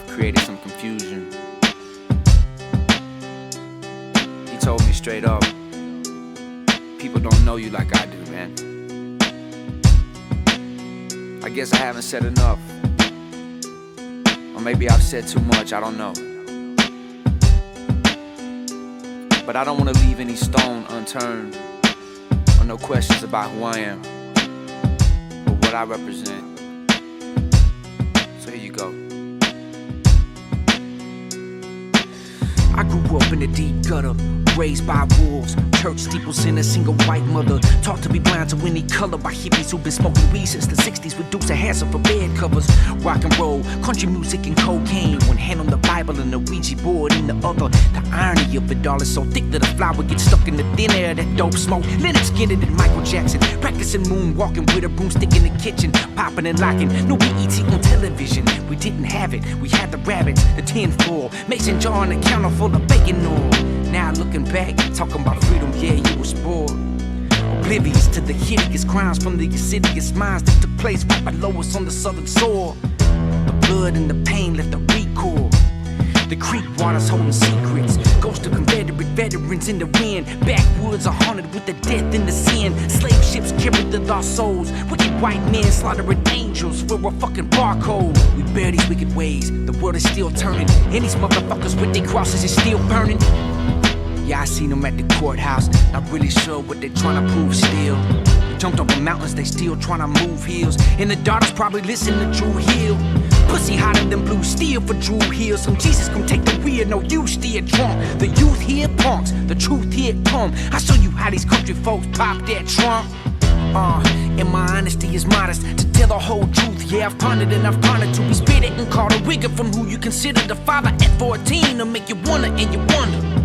I've created some confusion. He told me straight up, people don't know you like I do, man. I guess I haven't said enough. Or maybe I've said too much, I don't know. But I don't want to leave any stone unturned, or no questions about who I am, or what I represent. So here you go. I grew up in a deep gutter, raised by wolves. Church steeples in a single white mother. Taught to be blind to any color by hippies who've been smoking weed since the 60s with dukes and hassle for bed covers. Rock and roll, country music and cocaine. One hand on the Bible and the Ouija board in the other. The irony of it all is so thick that a flower gets stuck in the thin air of that dope smoke. Leonard Skinner and Michael Jackson, practicing moonwalking with a broomstick in the kitchen, popping and locking. No BET on television, we didn't have it. We had the rabbits, the tin foil, mason jar and a counter full of bacon oil. Now looking back, talking about freedom, yeah, you were spoiled. Oblivious to the hideous crimes from the insidious minds that took place right below us on the southern shore. The blood and the pain left a recoil. The creek waters holding secrets. Ghosts of Confederate veterans in the wind. Backwoods are haunted with the death and the sin. Slave ships carried the lost souls. Wicked white men slaughtering angels for a fucking barcode. We bear these wicked ways, the world is still turning. And these motherfuckers with their crosses is still burning. Yeah, I seen them at the courthouse, not really sure what they tryna prove still. They jumped over mountains, they still tryna move hills. And the daughters probably listen to Drew Hill. Pussy hotter than blue steel for Drew Hill. Some Jesus come take the wheel, no you steer drunk. The youth here punks, the truth here come. I show you how these country folks pop that trunk. And my honesty is modest, to tell the whole truth. Yeah, I've pondered and I've pondered to be spit it and called a rigger from who you consider the father at 14 to make you wonder and you wonder.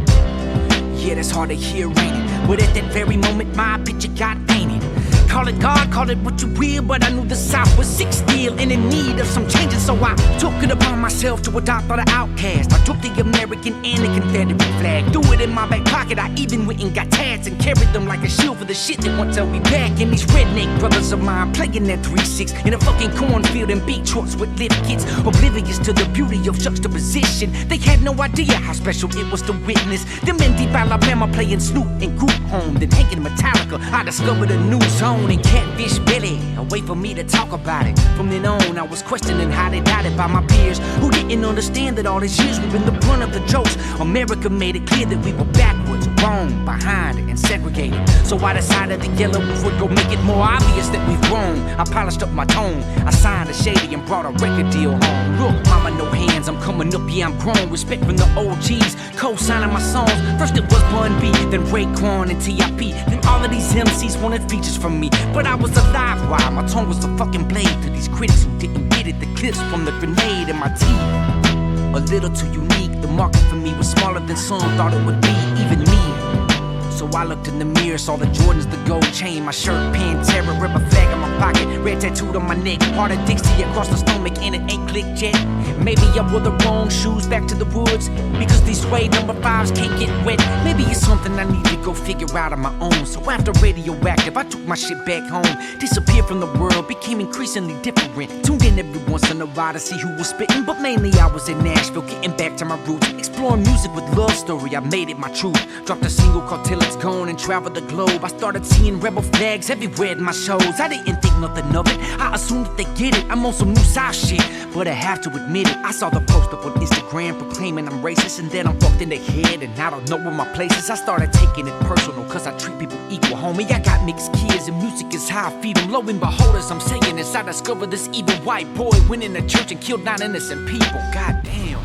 Yeah, that's hard to hear, ain't it? But at that very moment, my picture got painted. Call it God, call it what you will, but I knew the South was sick still and in need of some changes, so I took it upon myself to adopt all the outcasts. I took the American and the Confederate flag, threw it in my back pocket. I even went and got tats and carried them like a shield for the shit that won't tell me back. And these redneck brothers of mine playing that 3-6 in a fucking cornfield and beat trucks with lift kits, oblivious to the beauty of juxtaposition. They had no idea how special it was to witness them in deep Alabama playing Snoop and Group Home, then hanging Metallica. I discovered a new zone and Catfish Billy, a way for me to talk about it. From then on, I was questioning how they doubted by my peers who didn't understand that all these years we've been the brunt of the jokes. America made it clear that we were backwards, wrong, behind, and segregated. So I decided the YelaWolf would go make it more obvious that we've grown. I polished up my tone, I signed a shady and brought a record deal home. Look, mama, no hands, I'm coming up, yeah, I'm grown. Respect from the OGs, co-signing my songs. First it was Bun B, then Raekwon and T.I.P. Then all of these MCs wanted features from me, but I was alive while my tongue was a fucking blade to these critics who didn't get it. The clips from the grenade in my teeth, a little too unique. The market for me was smaller than some thought it would be, even me. So I looked in the mirror, saw the Jordans, the gold chain, my shirt, pin, terror, rubber flag in my pocket, red tattooed on my neck, heart of Dixie across the stomach, and it ain't clicked yet. Maybe I wore the wrong shoes back to the woods, because these suede number 5s can't get wet. Maybe it's something I need to go figure out on my own. So after Radioactive, I took my shit back home, disappeared from the world, became increasingly different. Tuned in every once in a while to see who was spitting, but mainly I was in Nashville, getting back to my roots, exploring music with love story. I made it my truth. Dropped a single called Till It's Gone and traveled the globe. I started seeing rebel flags everywhere in my shows. I didn't think nothing of it, I assumed that they get it. I'm on some new South shit, but I have to admit it. I saw the post up on Instagram proclaiming I'm racist, and then I'm fucked in the head and I don't know where my place is. I started taking it personal, cause I treat people equal, homie. I got mixed kids and music is how I feed them. Lo and behold, as I'm saying this, I discovered this evil white boy went in the church and killed 9 innocent people. God damn.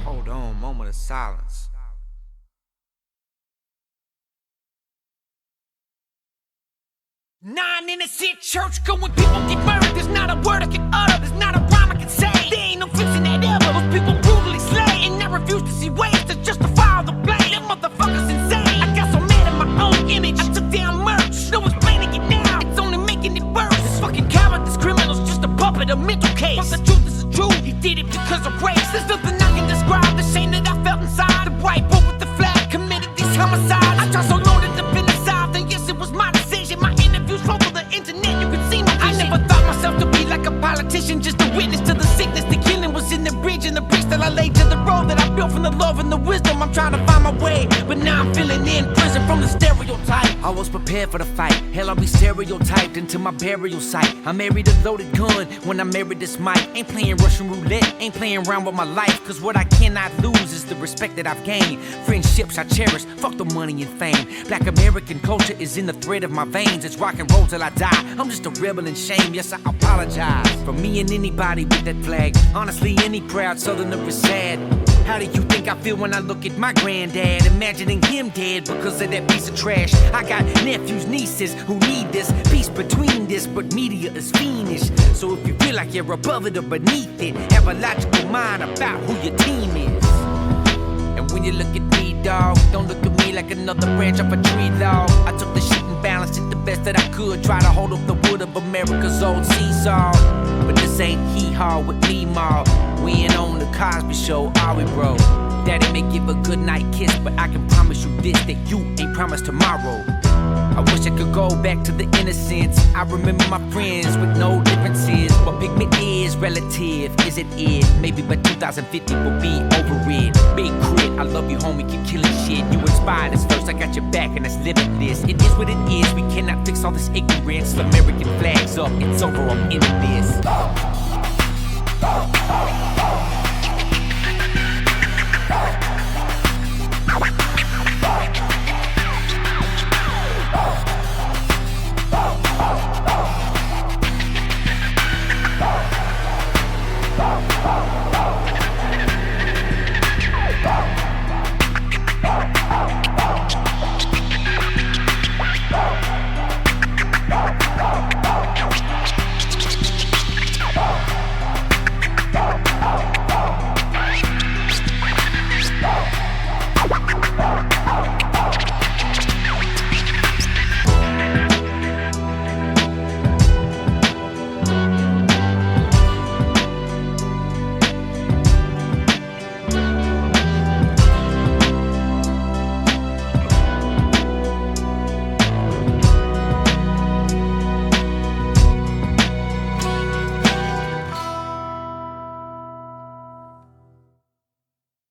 Hold on, moment of silence. 9 innocent church going, people get murdered. There's not a word I can utter, there's not a rhyme I can say. There ain't no fixing that ever. Those people brutally slay, and I refuse to see ways to justify all the blame. That motherfucker's insane. I got so mad at my own image, I took down merch. No explaining it now, it's only making it worse. This fucking coward, this criminal's just a puppet, a mental case. But the truth is the truth, he did it because of race. There's nothing I can describe the shame that I felt inside. The white boy with the flag committed these homicides. I tried so long to defend the South, and yes, it was my decision. My interviews all over the internet, you can see my vision. I never thought myself to be like a politician, just a witness to the sickness. The killing was in the bridge and the priest that prepared for the fight. Hell, I'll be stereotyped into my burial site. I married a loaded gun when I married this mic. Ain't playing Russian roulette, ain't playing around with my life. Cause what I cannot lose is the respect that I've gained. Friendships I cherish, fuck the money and fame. Black American culture is in the thread of my veins. It's rock and roll till I die. I'm just a rebel in shame, yes I apologize. For me and anybody with that flag. Honestly, any proud southerner is sad. How do you think I feel when I look at my granddad? Imagining him dead because of that piece of trash. I got nephews, nieces who need this peace between this, but media is fiendish. So if you feel like you're above it or beneath it, have a logical mind about who your team is. And when you look at me, dawg, don't look at me like another branch off a tree, dawg. I took the shit and balanced it the best that I could. Try to hold up the wood of America's old seesaw. But this ain't hee-haw with me, ma. We ain't on the Cosby Show, are we, bro? Daddy may give a goodnight kiss, but I can promise you this, that you ain't promised tomorrow. I wish I could go back to the innocence. I remember my friends with no differences. But pigment is relative, is it it? Maybe by 2050 we'll be over it. Big crit, I love you homie, keep killing shit. You inspired us first, I got your back and it's limitless. It is what it is, we cannot fix all this ignorance. American flags up, it's over, I'm into this.